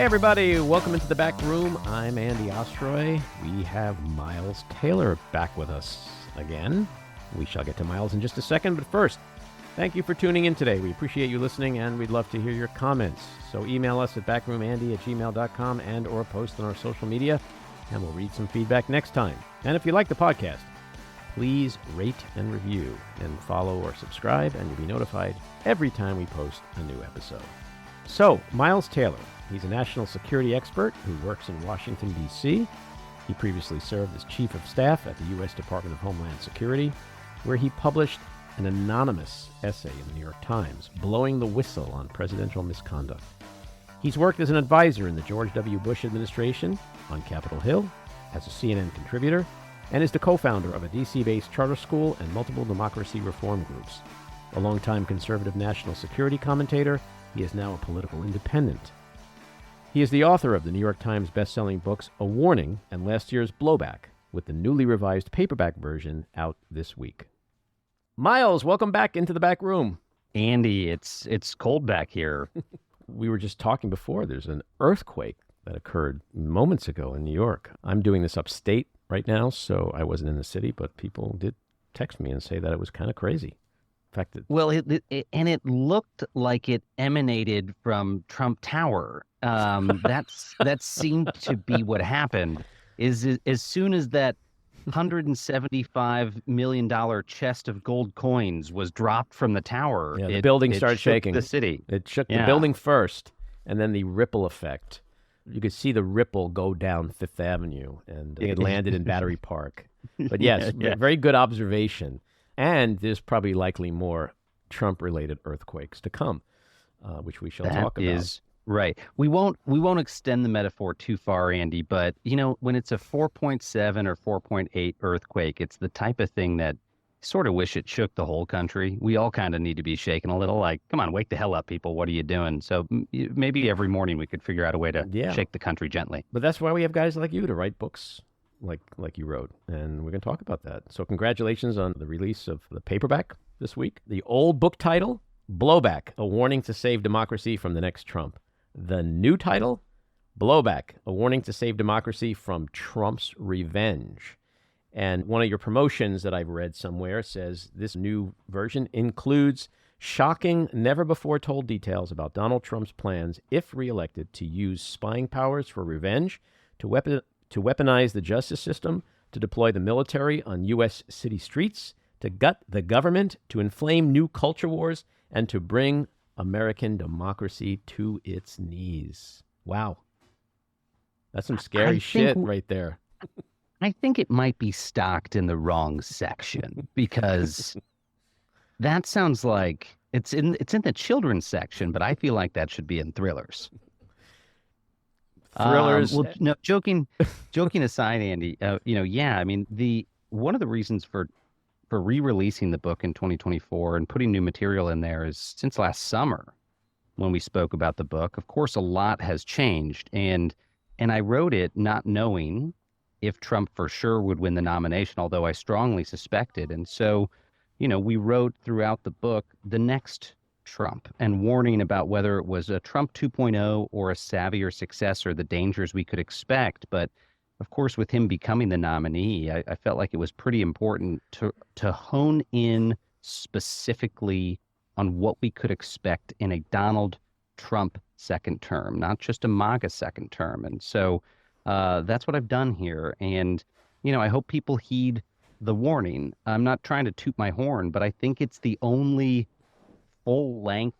Hey everybody, welcome into the back room. I'm Andy Ostroy. We have Miles Taylor back with us again. We shall get to Miles in just a second, but first, thank you for tuning in today. We appreciate you listening, and we'd love to hear your comments. So email us at backroomandy@gmail.com and or post on our social media, and we'll read some feedback next time. And if you like the podcast, please rate and review and follow or subscribe, and you'll be notified every time we post a new episode. So, Miles Taylor. He's a national security expert who works in Washington, D.C. He previously served as chief of staff at the U.S. Department of Homeland Security, where he published an anonymous essay in the New York Times, blowing the whistle on presidential misconduct. He's worked as an advisor in the George W. Bush administration, on Capitol Hill, as a CNN contributor, and is the co-founder of a D.C.-based charter school and multiple democracy reform groups. A longtime conservative national security commentator, he is now a political independent. He is the author of the New York Times best-selling books A Warning and last year's Blowback, with the newly revised paperback version out this week. Miles, welcome back into the back room. Andy, it's cold back here. We were just talking before. There's an earthquake that occurred moments ago in New York. I'm doing this upstate right now, so I wasn't in the city, but people did text me and say that it was kind of crazy. In fact, it looked like it emanated from Trump Tower. That seemed to be what happened. Is as soon as that $175 million chest of gold coins was dropped from the tower, the building started shaking. The city. It shook the building first, and then the ripple effect. You could see the ripple go down Fifth Avenue, and it landed in Battery Park. But yes, very good observation. And there's probably likely more Trump-related earthquakes to come, which we shall talk about. That is right. We won't extend the metaphor too far, Andy, but when it's a 4.7 or 4.8 earthquake, it's the type of thing that sort of wish it shook the whole country. We all kind of need to be shaken a little, like, come on, wake the hell up, people. What are you doing? So maybe every morning we could figure out a way to shake the country gently. But that's why we have guys like you to write books like you wrote, and we're going to talk about that. So congratulations on the release of the paperback this week. The old book title, Blowback, A Warning to Save Democracy from the Next Trump. The new title, Blowback, A Warning to Save Democracy from Trump's Revenge. And one of your promotions that I've read somewhere says this new version includes shocking, never-before-told details about Donald Trump's plans, if reelected, to use spying powers for revenge, to weaponize the justice system, to deploy the military on U.S. city streets, to gut the government, to inflame new culture wars, and to bring American democracy to its knees. Wow. That's some scary shit right there. I think it might be stocked in the wrong section because that sounds like it's in the children's section, but I feel like that should be in thrillers. No, joking aside, Andy, I mean, one of the reasons for re-releasing the book in 2024 and putting new material in there is since last summer when we spoke about the book. Of course, a lot has changed, and I wrote it not knowing if Trump for sure would win the nomination, although I strongly suspected. And so, we wrote throughout the book the next Trump and warning about whether it was a Trump 2.0 or a savvier successor, the dangers we could expect. But of course, with him becoming the nominee, I felt like it was pretty important to hone in specifically on what we could expect in a Donald Trump second term, not just a MAGA second term. And so that's what I've done here. And, I hope people heed the warning. I'm not trying to toot my horn, but I think it's the only full-length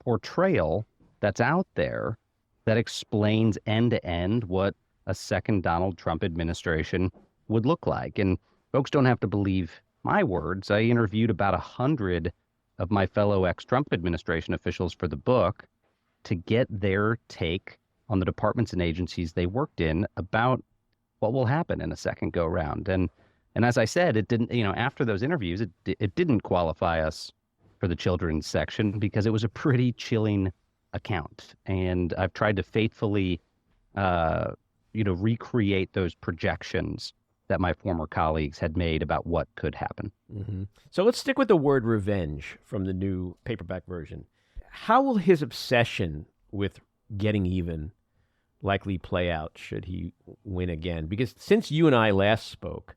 portrayal that's out there that explains end-to-end what a second Donald Trump administration would look like. And folks don't have to believe my words. I interviewed about 100 of my fellow ex-Trump administration officials for the book to get their take on the departments and agencies they worked in about what will happen in a second go-round. And as I said, it didn't, after those interviews, it didn't qualify us for the children's section because it was a pretty chilling account. And I've tried to faithfully, recreate those projections that my former colleagues had made about what could happen. Mm-hmm. So let's stick with the word revenge from the new paperback version. How will his obsession with getting even likely play out should he win again? Because since you and I last spoke,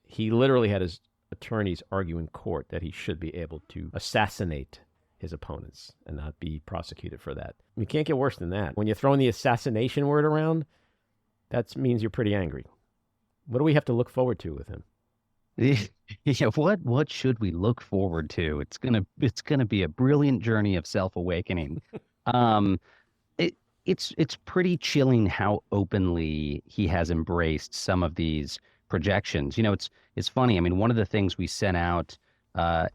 he literally had his attorneys argue in court that he should be able to assassinate his opponents and not be prosecuted for that. You can't get worse than that. When you're throwing the assassination word around, that means you're pretty angry. What do we have to look forward to with him? Yeah, what should we look forward to? It's gonna be a brilliant journey of self-awakening. Um, it's pretty chilling how openly he has embraced some of these projections. It's funny. I mean, one of the things we sent out,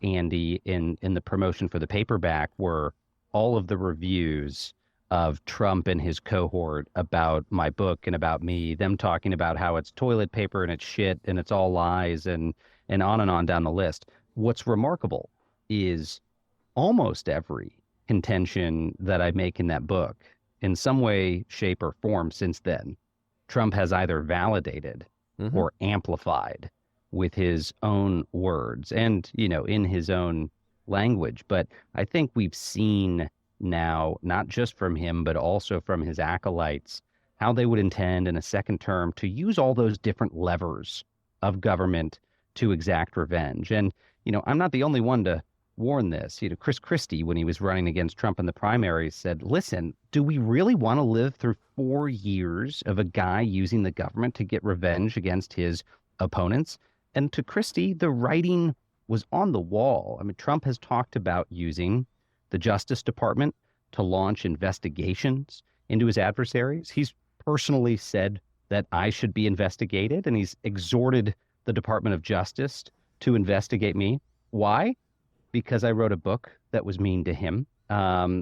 Andy, in the promotion for the paperback were all of the reviews of Trump and his cohort about my book and about me, them talking about how it's toilet paper and it's shit and it's all lies and on down the list. What's remarkable is almost every contention that I make in that book, in some way, shape, or form since then, Trump has either validated or amplified with his own words and, in his own language. But I think we've seen now, not just from him, but also from his acolytes, how they would intend in a second term to use all those different levers of government to exact revenge. And, I'm not the only one to warn this. Chris Christie, when he was running against Trump in the primaries, said, listen, do we really want to live through 4 years of a guy using the government to get revenge against his opponents? And to Christie, the writing was on the wall. I mean, Trump has talked about using the Justice Department to launch investigations into his adversaries. He's personally said that I should be investigated, and he's exhorted the Department of Justice to investigate me. Why? Because I wrote a book that was mean to him,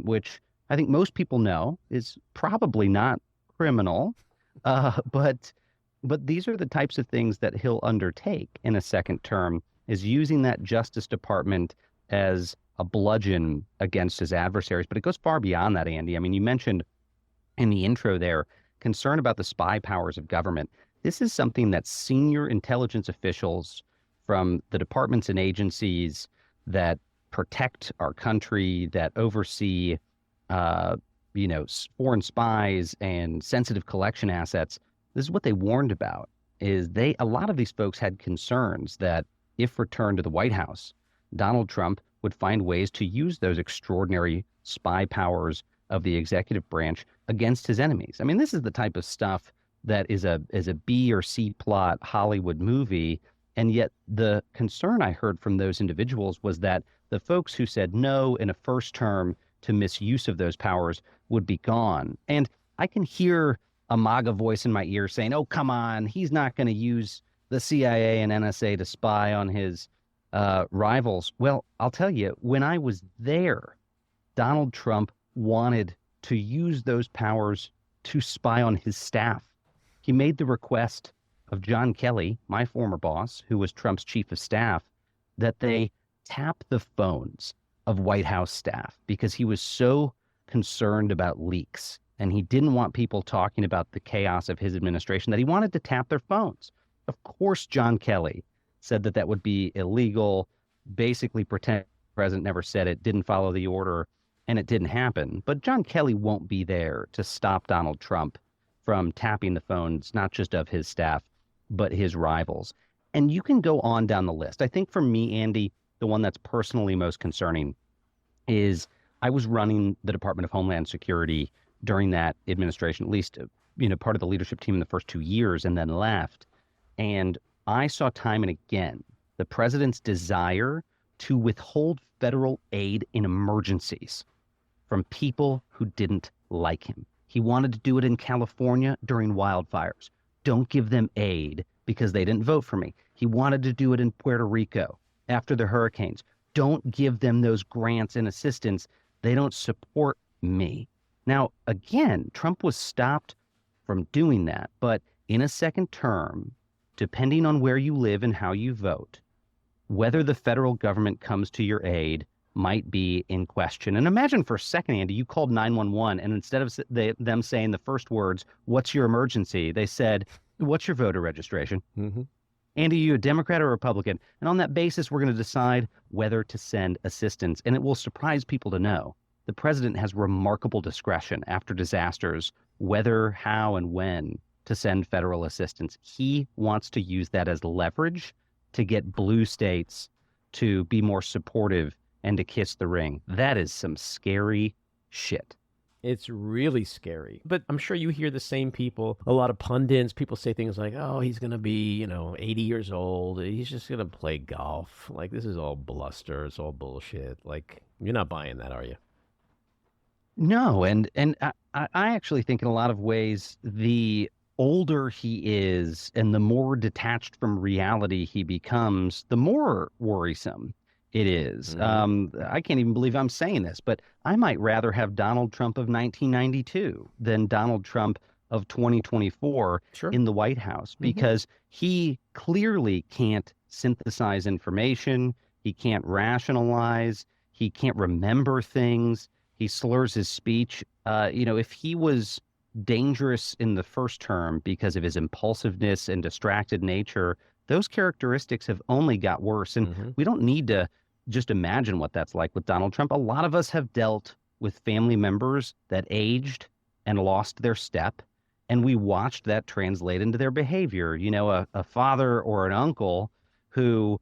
which I think most people know is probably not criminal. But these are the types of things that he'll undertake in a second term, is using that Justice Department as a bludgeon against his adversaries. But it goes far beyond that, Andy. I mean, you mentioned in the intro there concern about the spy powers of government. This is something that senior intelligence officials from the departments and agencies that protect our country, that oversee, foreign spies and sensitive collection assets. This is what they warned about. A lot of these folks had concerns that if returned to the White House, Donald Trump would find ways to use those extraordinary spy powers of the executive branch against his enemies. I mean, this is the type of stuff that is a B or C plot Hollywood movie. And yet the concern I heard from those individuals was that the folks who said no in a first term to misuse of those powers would be gone. And I can hear a MAGA voice in my ear saying, oh, come on, he's not going to use the CIA and NSA to spy on his rivals. Well, I'll tell you, when I was there, Donald Trump wanted to use those powers to spy on his staff. He made the request of John Kelly, my former boss, who was Trump's chief of staff, that they tap the phones of White House staff because he was so concerned about leaks and he didn't want people talking about the chaos of his administration that he wanted to tap their phones. Of course, John Kelly said that that would be illegal, basically pretend the president never said it, didn't follow the order, and it didn't happen. But John Kelly won't be there to stop Donald Trump from tapping the phones, not just of his staff, but his rivals. And you can go on down the list. I think for me, Andy, the one that's personally most concerning is I was running the Department of Homeland Security during that administration, at least, part of the leadership team in the first 2 years, and then left. And I saw time and again the president's desire to withhold federal aid in emergencies from people who didn't like him. He wanted to do it in California during wildfires. Don't give them aid because they didn't vote for me. He wanted to do it in Puerto Rico after the hurricanes. Don't give them those grants and assistance. They don't support me. Now, again, Trump was stopped from doing that. But in a second term, depending on where you live and how you vote, whether the federal government comes to your aid might be in question. And imagine for a second, Andy, you called 911, and instead of them saying the first words, what's your emergency? They said, what's your voter registration? Mm-hmm. Andy, are you a Democrat or Republican? And on that basis, we're going to decide whether to send assistance. And it will surprise people to know the president has remarkable discretion after disasters, whether, how, and when to send federal assistance. He wants to use that as leverage to get blue states to be more supportive and to kiss the ring. That is some scary shit. It's really scary. But I'm sure you hear the same people, a lot of pundits, people say things like, oh, he's going to be, 80 years old. He's just going to play golf. Like, this is all bluster. It's all bullshit. Like, you're not buying that, are you? No, and I actually think in a lot of ways, the older he is and the more detached from reality he becomes, the more worrisome it is. Hmm. I can't even believe I'm saying this, but I might rather have Donald Trump of 1992 than Donald Trump of 2024 Sure. in the White House Hmm. because he clearly can't synthesize information. He can't rationalize. He can't remember things. He slurs his speech. If he was dangerous in the first term because of his impulsiveness and distracted nature, those characteristics have only got worse. And Hmm. we don't need to just imagine what that's like with Donald Trump. A lot of us have dealt with family members that aged and lost their step, and we watched that translate into their behavior. A father or an uncle who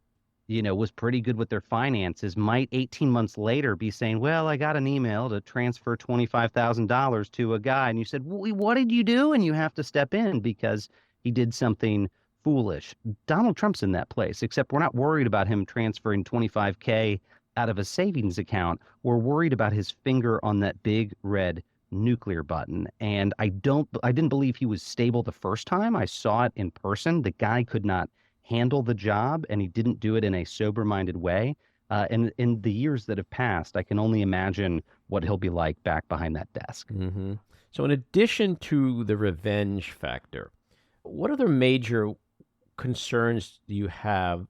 was pretty good with their finances might 18 months later be saying, well, I got an email to transfer $25,000 to a guy. And you said, what did you do? And you have to step in because he did something foolish. Donald Trump's in that place, except we're not worried about him transferring 25K out of a savings account. We're worried about his finger on that big red nuclear button. And I didn't believe he was stable the first time I saw it in person. The guy could not handle the job, and he didn't do it in a sober-minded way. And in the years that have passed, I can only imagine what he'll be like back behind that desk. Hmm. So, in addition to the revenge factor, what other major concerns do you have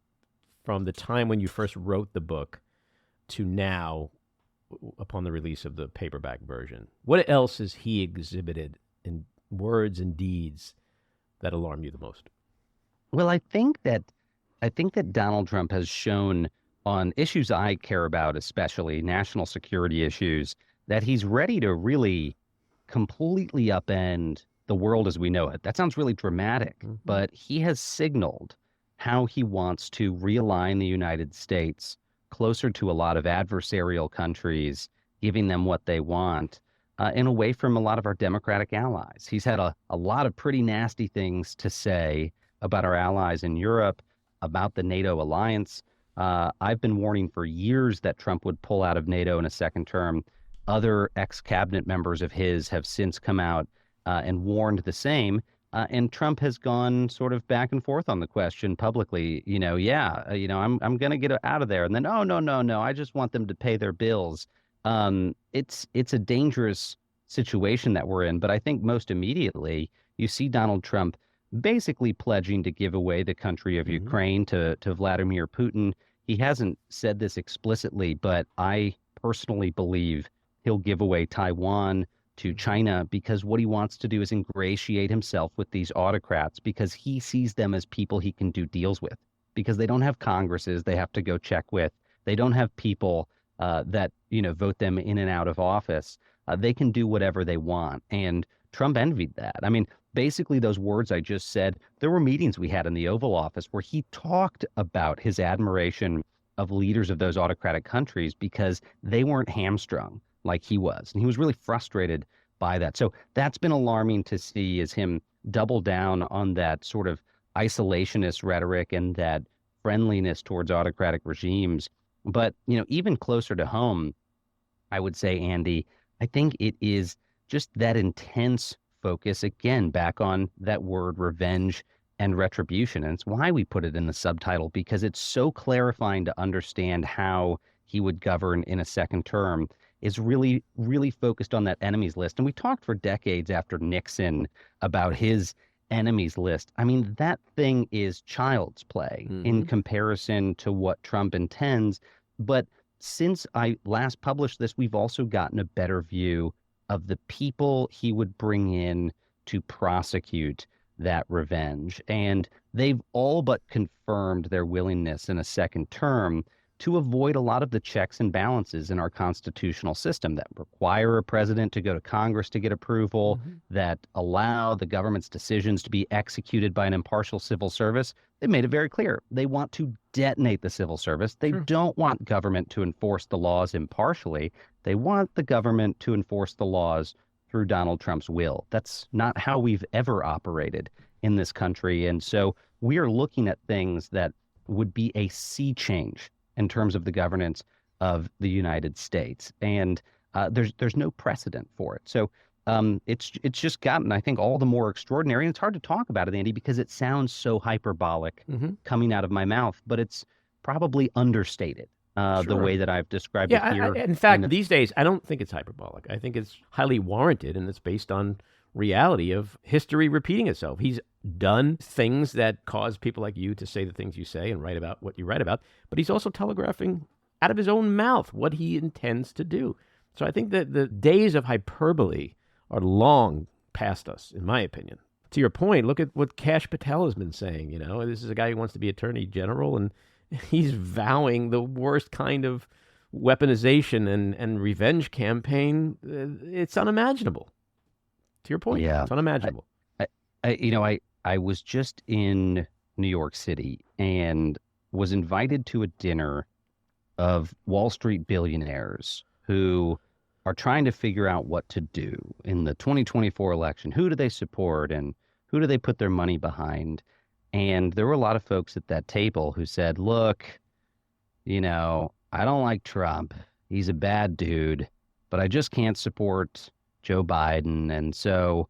from the time when you first wrote the book to now upon the release of the paperback version? What else has he exhibited in words and deeds that alarm you the most? Well, I think that Donald Trump has shown on issues I care about, especially national security issues, that he's ready to really completely upend the world as we know it. That sounds really dramatic, Hmm. but he has signaled how he wants to realign the United States closer to a lot of adversarial countries, giving them what they want, and away from a lot of our democratic allies. He's had a lot of pretty nasty things to say about our allies in Europe, about the NATO alliance. I've been warning for years that Trump would pull out of NATO in a second term. Other ex cabinet members of his have since come out and warned the same. And Trump has gone sort of back and forth on the question publicly. I'm going to get out of there, and then, oh no, no, no, I just want them to pay their bills. It's a dangerous situation that we're in. But I think most immediately, you see Donald Trump basically pledging to give away the country of Hmm. Ukraine to Vladimir Putin. He hasn't said this explicitly, but I personally believe he'll give away Taiwan to Hmm. China because what he wants to do is ingratiate himself with these autocrats because he sees them as people he can do deals with because they don't have congresses they have to go check with. They don't have people that vote them in and out of office. They can do whatever they want, and Trump envied that. I mean, basically those words I just said, there were meetings we had in the Oval Office where he talked about his admiration of leaders of those autocratic countries because they weren't hamstrung like he was. And he was really frustrated by that. So that's been alarming to see is him double down on that sort of isolationist rhetoric and that friendliness towards autocratic regimes. But, even closer to home, I would say, Andy, I think it is just that intense focus, again, back on that word revenge and retribution. And it's why we put it in the subtitle, because it's so clarifying to understand how he would govern in a second term, is really, really focused on that enemies list. And we talked for decades after Nixon about his enemies list. I mean, that thing is child's play in Hmm. comparison to what Trump intends. But since I last published this, we've also gotten a better view of the people he would bring in to prosecute that revenge. And they've all but confirmed their willingness in a second term. to avoid a lot of the checks and balances in our constitutional system that require a president to go to Congress to get approval, that allow the government's decisions to be executed by an impartial civil service. They made it very clear. They want to detonate the civil service. They Sure. don't want government to enforce the laws impartially. They want the government to enforce the laws through Donald Trump's will. That's not how we've ever operated in this country. And so we are looking at things that would be a sea change in terms of the governance of the United States. And there's no precedent for it. So it's just gotten, I think, all the more extraordinary. And it's hard to talk about it, Andy, because it sounds so hyperbolic coming out of my mouth, but it's probably understated the Sure. way that I've described it here. In fact, these days, I don't think it's hyperbolic. I think it's highly warranted, and it's based on reality of history repeating itself. He's done things that cause people like you to say the things you say and write about what you write about, but he's also telegraphing out of his own mouth what he intends to do. So I think that the days of hyperbole are long past us, in my opinion. To your point, look at what Kash Patel has been saying. You know, this is a guy who wants to be attorney general, and he's vowing the worst kind of weaponization and revenge campaign. It's unimaginable. To your point, Yeah, it's unimaginable. I was just in New York City and was invited to a dinner of Wall Street billionaires who are trying to figure out what to do in the 2024 election. Who do they support and who do they put their money behind? And there were a lot of folks at that table who said, look, I don't like Trump. He's a bad dude, but I just can't support Joe Biden. And so,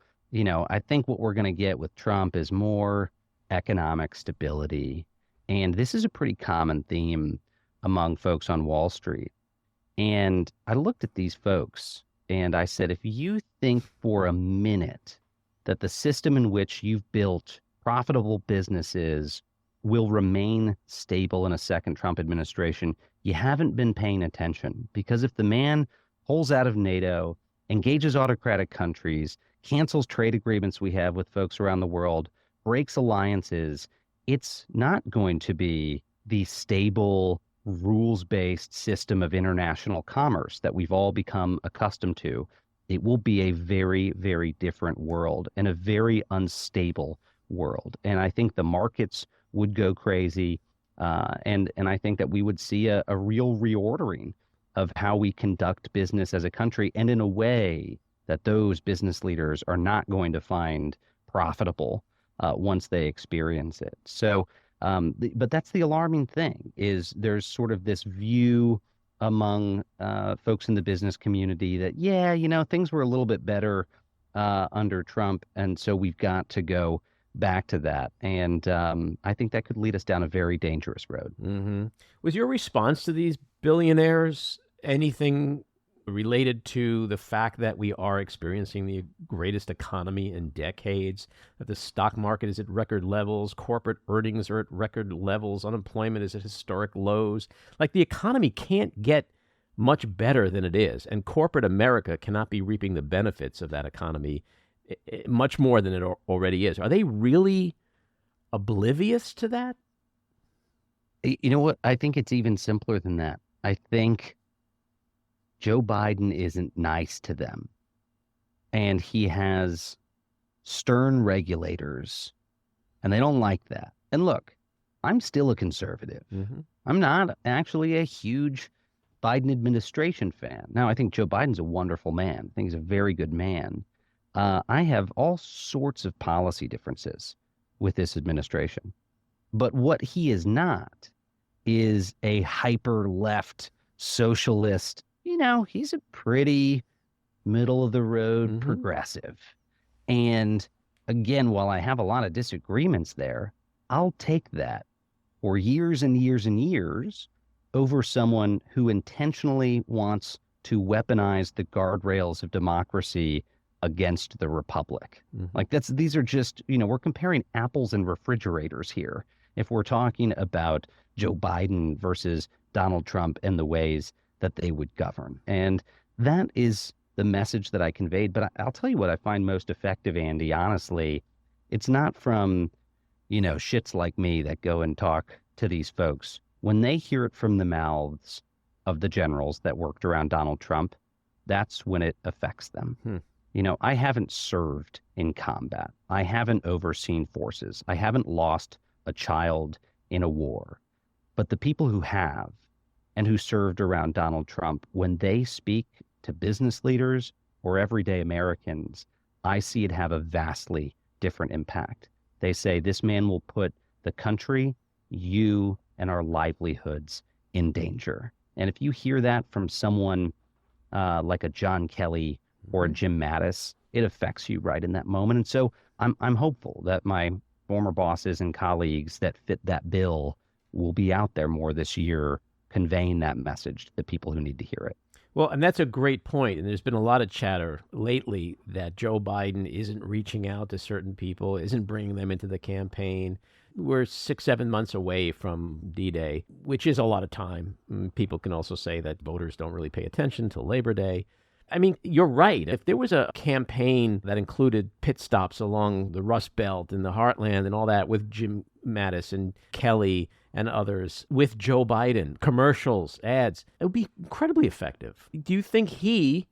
I think what we're going to get with Trump is more economic stability. And this is a pretty common theme among folks on Wall Street. And I looked at these folks and I said, if you think for a minute that the system in which you've built profitable businesses will remain stable in a second Trump administration, you haven't been paying attention. Because if the man pulls out of NATO, engages autocratic countries, cancels trade agreements we have with folks around the world, breaks alliances, it's not going to be the stable, rules-based system of international commerce that we've all become accustomed to. It will be a very, very different world and a very unstable world. And I think the markets would go crazy. And I think that we would see a real reordering of how we conduct business as a country, and in a way that those business leaders are not going to find profitable once they experience it. So, but that's the alarming thing, is there's sort of this view among folks in the business community that, things were a little bit better under Trump, and so we've got to go back to that. And I think that could lead us down a very dangerous road. Was your response to these billionaires anything related to the fact that we are experiencing the greatest economy in decades, that the stock market is at record levels, corporate earnings are at record levels, unemployment is at historic lows? Like, the economy can't get much better than it is, and corporate America cannot be reaping the benefits of that economy much more than it already is. Are they really oblivious to that? You know what? I think it's even simpler than that. I think Joe Biden isn't nice to them. And he has stern regulators, and they don't like that. And look, I'm still a conservative. I'm not actually a huge Biden administration fan. Now, I think Joe Biden's a wonderful man. I think he's a very good man. I have all sorts of policy differences with this administration. But what he is not is a hyper left socialist. He's a pretty middle of the road progressive. And again, while I have a lot of disagreements there, I'll take that for years and years and years over someone who intentionally wants to weaponize the guardrails of democracy against the republic. Like, these are just, we're comparing apples and refrigerators here if we're talking about Joe Biden versus Donald Trump and the ways that they would govern. And that is the message that I conveyed. But I'll tell you what I find most effective, Andy, honestly. It's not from, shits like me that go and talk to these folks. when they hear it from the mouths of the generals that worked around Donald Trump, that's when it affects them. Hmm. I haven't served in combat. I haven't overseen forces. I haven't lost a child in a war. But the people who have and who served around Donald Trump, when they speak to business leaders or everyday Americans, I see it have a vastly different impact. They say this man will put the country, you, and our livelihoods in danger. And if you hear that from someone like a John Kelly or a Mhm. Jim Mattis, it affects you right in that moment. And so I'm hopeful that my former bosses and colleagues that fit that bill will be out there more this year conveying that message to the people who need to hear it. Well, and that's a great point. And there's been a lot of chatter lately that Joe Biden isn't reaching out to certain people, isn't bringing them into the campaign. We're 6, 7 months away from D-Day, which is a lot of time. People can also say that voters don't really pay attention till Labor Day. I mean, you're right. If there was a campaign that included pit stops along the Rust Belt and the Heartland and all that with Jim Mattis and Kelly and others, with Joe Biden, commercials, ads, it would be incredibly effective. Do you think he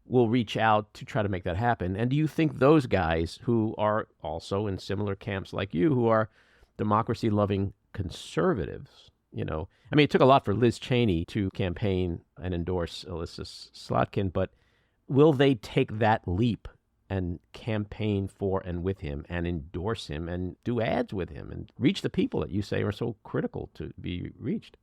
will reach out to try to make that happen? And do you think those guys who are also in similar camps like you, who are democracy-loving conservatives, I mean, it took a lot for Liz Cheney to campaign and endorse Alyssa Slotkin, but will they take that leap and campaign for and with him and endorse him and do ads with him and reach the people that you say are so critical to be reached?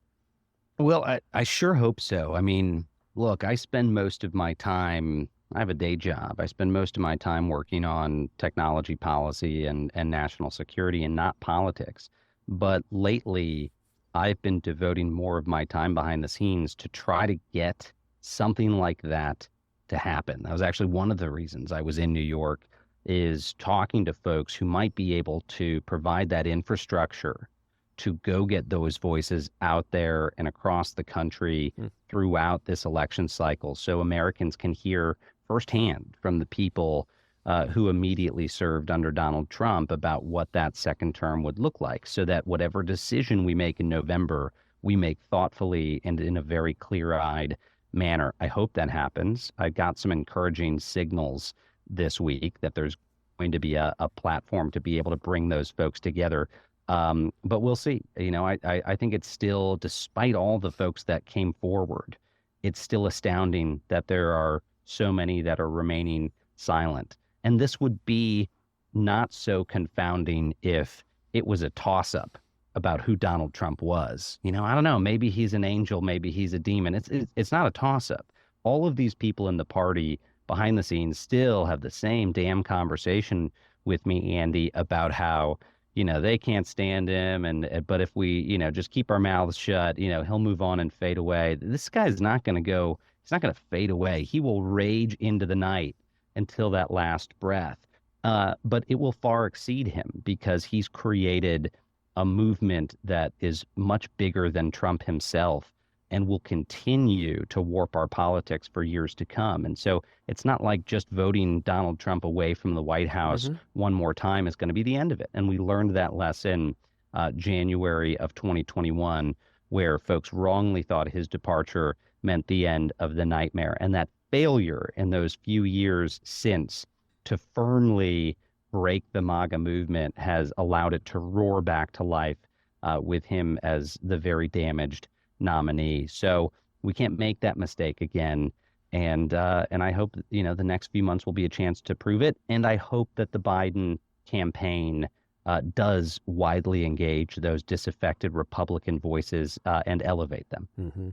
Well, I sure hope so. I mean, look, I spend most of my time, I have a day job. I spend most of my time working on technology policy and national security and not politics. But lately, I've been devoting more of my time behind the scenes to try to get something like that to happen. That was actually one of the reasons I was in New York, is talking to folks who might be able to provide that infrastructure to go get those voices out there and across the country Hmm. throughout this election cycle so Americans can hear firsthand from the people who immediately served under Donald Trump about what that second term would look like, so that whatever decision we make in November, we make thoughtfully and in a very clear-eyed manner. I hope that happens. I got some encouraging signals this week that there's going to be a platform to be able to bring those folks together. But we'll see. I think it's still, despite all the folks that came forward, it's still astounding that there are so many that are remaining silent. And this would be not so confounding if it was a toss-up about who Donald Trump was. I don't know. Maybe he's an angel. Maybe he's a demon. It's not a toss-up. All of these people in the party behind the scenes still have the same damn conversation with me, Andy, about how they can't stand him, but if we just keep our mouths shut, he'll move on and fade away. This guy's not going to go. He's not going to fade away. He will rage into the night until that last breath. But it will far exceed him because he's created a movement that is much bigger than Trump himself and will continue to warp our politics for years to come. And so it's not like just voting Donald Trump away from the White House one more time is going to be the end of it. And we learned that lesson January of 2021, where folks wrongly thought his departure meant the end of the nightmare. And that failure in those few years since to firmly break the MAGA movement has allowed it to roar back to life with him as the very damaged nominee. So we can't make that mistake again. And I hope the next few months will be a chance to prove it. And I hope that the Biden campaign does widely engage those disaffected Republican voices and elevate them. Mm-hmm.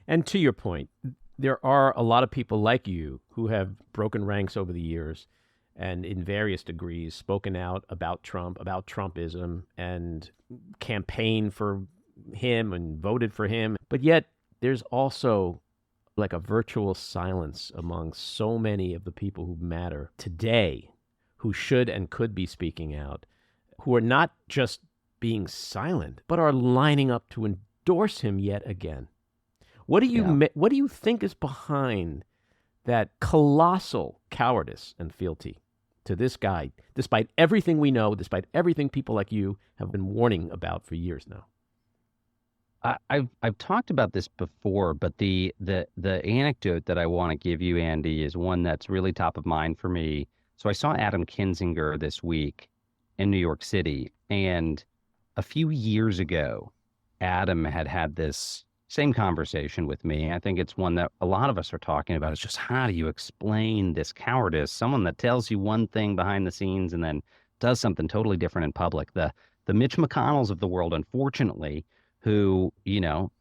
And to your point, there are a lot of people like you who have broken ranks over the years and in various degrees spoken out about Trump, about Trumpism, and campaigned for him and voted for him. But yet there's also like a virtual silence among so many of the people who matter today, who should and could be speaking out, who are not just being silent, but are lining up to endorse him yet again. What do you think is behind that colossal cowardice and fealty to this guy, despite everything we know, despite everything people like you have been warning about for years now? I've talked about this before, but the anecdote that I want to give you, Andy, is one that's really top of mind for me. So I saw Adam Kinzinger this week in New York City, and a few years ago, Adam had this same conversation with me. I think it's one that a lot of us are talking about. Is just how do you explain this cowardice? Someone that tells you one thing behind the scenes and then does something totally different in public. The Mitch McConnells of the world, unfortunately, who,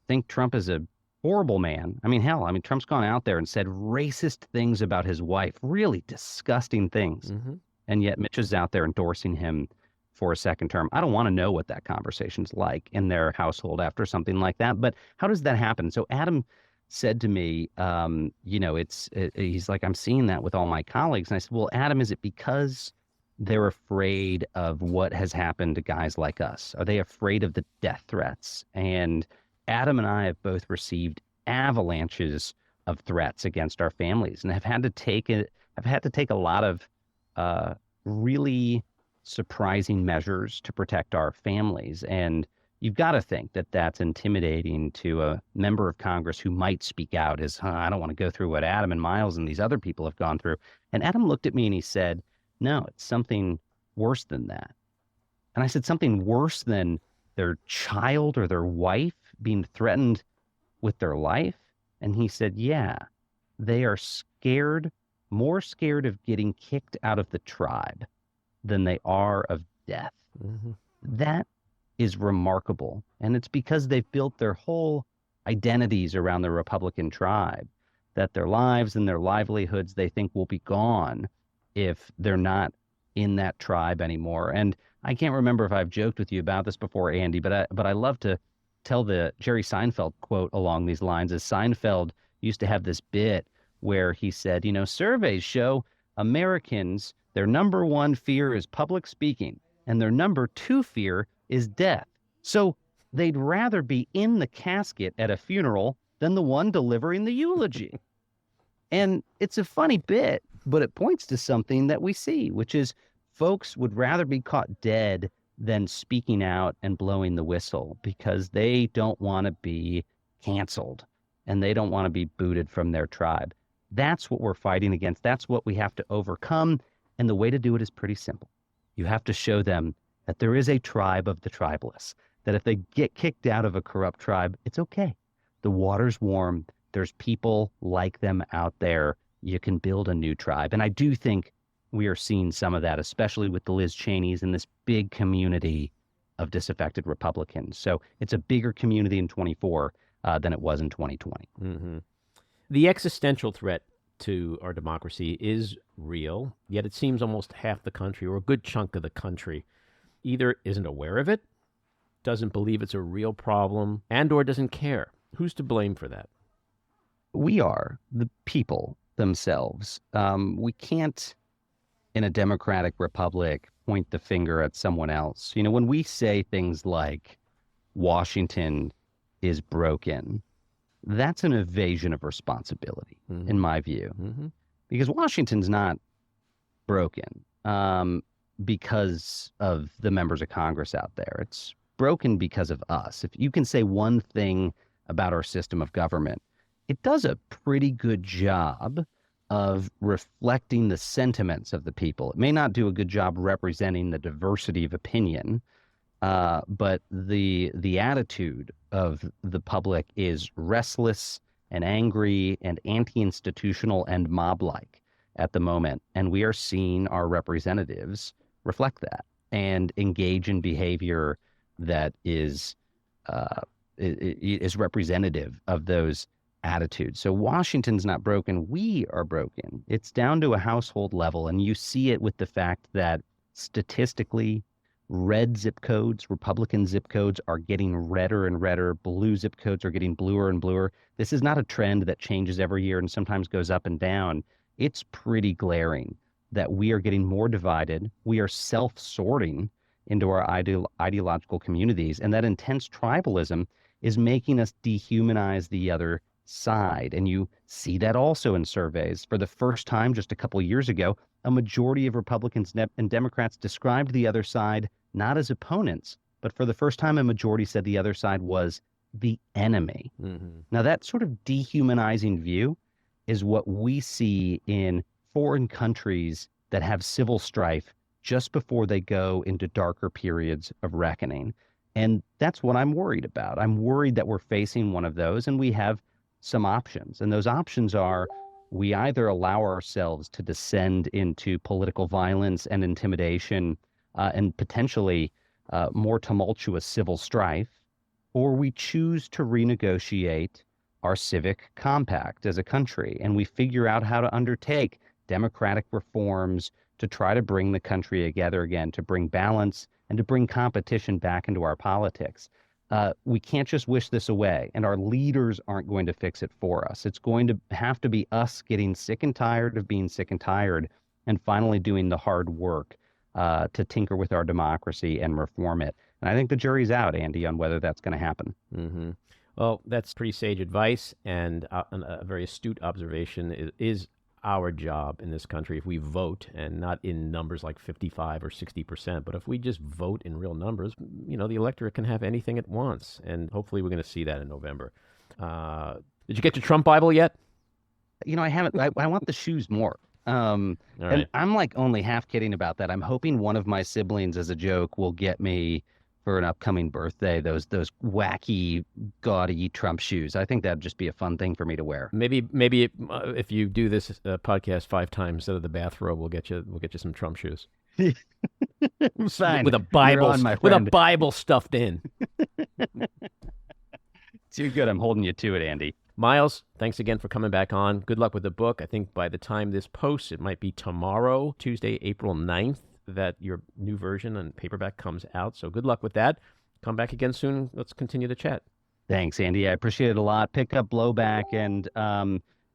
think Trump is a horrible man. I mean, hell, Trump's gone out there and said racist things about his wife, really disgusting things. Mm-hmm. And yet Mitch is out there endorsing him for a second term. I don't want to know what that conversation's like in their household after something like that. But how does that happen? So Adam said to me, he's like, I'm seeing that with all my colleagues. And I said, well, Adam, is it because they're afraid of what has happened to guys like us? Are they afraid of the death threats? And Adam and I have both received avalanches of threats against our families and have had to take a lot of really surprising measures to protect our families. And you've got to think that that's intimidating to a member of Congress who might speak out as, I don't want to go through what Adam and Miles and these other people have gone through. And Adam looked at me and he said, no, it's something worse than that. And I said, something worse than their child or their wife being threatened with their life? And he said, yeah, they are scared, more scared of getting kicked out of the tribe than they are of death. Mm-hmm. That is remarkable. And it's because they've built their whole identities around the Republican tribe, that their lives and their livelihoods they think will be gone if they're not in that tribe anymore. And I can't remember if I've joked with you about this before, Andy, but I love to tell the Jerry Seinfeld quote along these lines. As Seinfeld used to have this bit where he said, surveys show Americans, their number one fear is public speaking, and their number two fear is death. So they'd rather be in the casket at a funeral than the one delivering the eulogy. And it's a funny bit, but it points to something that we see, which is folks would rather be caught dead than speaking out and blowing the whistle because they don't want to be canceled and they don't want to be booted from their tribe. That's what we're fighting against. That's what we have to overcome. And the way to do it is pretty simple. You have to show them that there is a tribe of the tribeless, that if they get kicked out of a corrupt tribe, it's okay. The water's warm. There's people like them out there. You can build a new tribe. And I do think we are seeing some of that, especially with the Liz Cheneys and this big community of disaffected Republicans. So it's a bigger community in 24 than it was in 2020. Mm-hmm. The existential threat to our democracy is real, yet it seems almost half the country or a good chunk of the country either isn't aware of it, doesn't believe it's a real problem, and or doesn't care. Who's to blame for that? We are the people themselves. We can't, in a democratic republic, point the finger at someone else. When we say things like Washington is broken, that's an evasion of responsibility, Mm-hmm. in my view, Mm-hmm. because Washington's not broken because of the members of Congress out there. It's broken because of us. If you can say one thing about our system of government, it does a pretty good job of reflecting the sentiments of the people. It may not do a good job representing the diversity of opinion, but the attitude of the public is restless and angry and anti-institutional and mob-like at the moment. And we are seeing our representatives reflect that and engage in behavior that is representative of those attitudes. So Washington's not broken. We are broken. It's down to a household level. And you see it with the fact that statistically, red zip codes, Republican zip codes are getting redder and redder. Blue zip codes are getting bluer and bluer. This is not a trend that changes every year and sometimes goes up and down. It's pretty glaring that we are getting more divided. We are self-sorting into our ideological communities. And that intense tribalism is making us dehumanize the other side. And you see that also in surveys. For the first time, just a couple of years ago, a majority of Republicans and Democrats described the other side not as opponents, but for the first time, a majority said the other side was the enemy. Mm-hmm. Now, that sort of dehumanizing view is what we see in foreign countries that have civil strife just before they go into darker periods of reckoning. And that's what I'm worried about. I'm worried that we're facing one of those, and we have some options. And those options are we either allow ourselves to descend into political violence and intimidation and potentially more tumultuous civil strife, or we choose to renegotiate our civic compact as a country, and we figure out how to undertake democratic reforms to try to bring the country together again, to bring balance and to bring competition back into our politics. We can't just wish this away, and our leaders aren't going to fix it for us. It's going to have to be us getting sick and tired of being sick and tired and finally doing the hard work to tinker with our democracy and reform it. And I think the jury's out, Andy, on whether that's going to happen. Mm-hmm. Well, that's pretty sage advice and a very astute observation. It is our job in this country, if we vote, and not in numbers like 55 or 60%, but if we just vote in real numbers, the electorate can have anything it wants. And hopefully we're going to see that in November. Did you get your Trump Bible yet? I haven't. I want the shoes more. All right. And I'm like only half kidding about that. I'm hoping one of my siblings, as a joke, will get me for an upcoming birthday those wacky, gaudy Trump shoes. I think that'd just be a fun thing for me to wear. Maybe if you do this podcast 5 times instead of the bathrobe, we'll get you some Trump shoes. Fine. With a Bible, You're on, my with a friend. Bible stuffed in. Too good. I'm holding you to it, Andy. Miles, thanks again for coming back on. Good luck with the book. I think by the time this posts, it might be tomorrow, Tuesday, April 9th, that your new version and paperback comes out. So good luck with that. Come back again soon. Let's continue the chat. Thanks, Andy. I appreciate it a lot. Pick up Blowback, and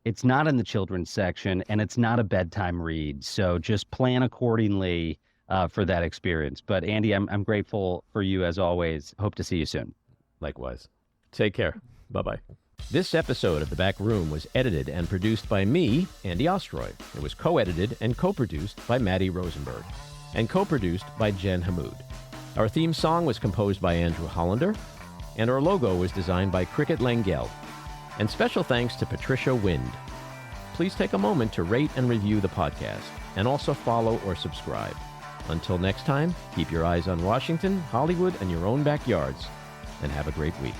it's not in the children's section, and it's not a bedtime read. So just plan accordingly for that experience. But Andy, I'm grateful for you as always. Hope to see you soon. Likewise. Take care. Bye-bye. This episode of The Back Room was edited and produced by me, Andy Ostroy. It was co-edited and co-produced by Maddie Rosenberg and co-produced by Jen Hammoud. Our theme song was composed by Andrew Hollander, and our logo was designed by Cricket Langell. And special thanks to Patricia Wind. Please take a moment to rate and review the podcast, and also follow or subscribe. Until next time, keep your eyes on Washington, Hollywood, and your own backyards, and have a great week.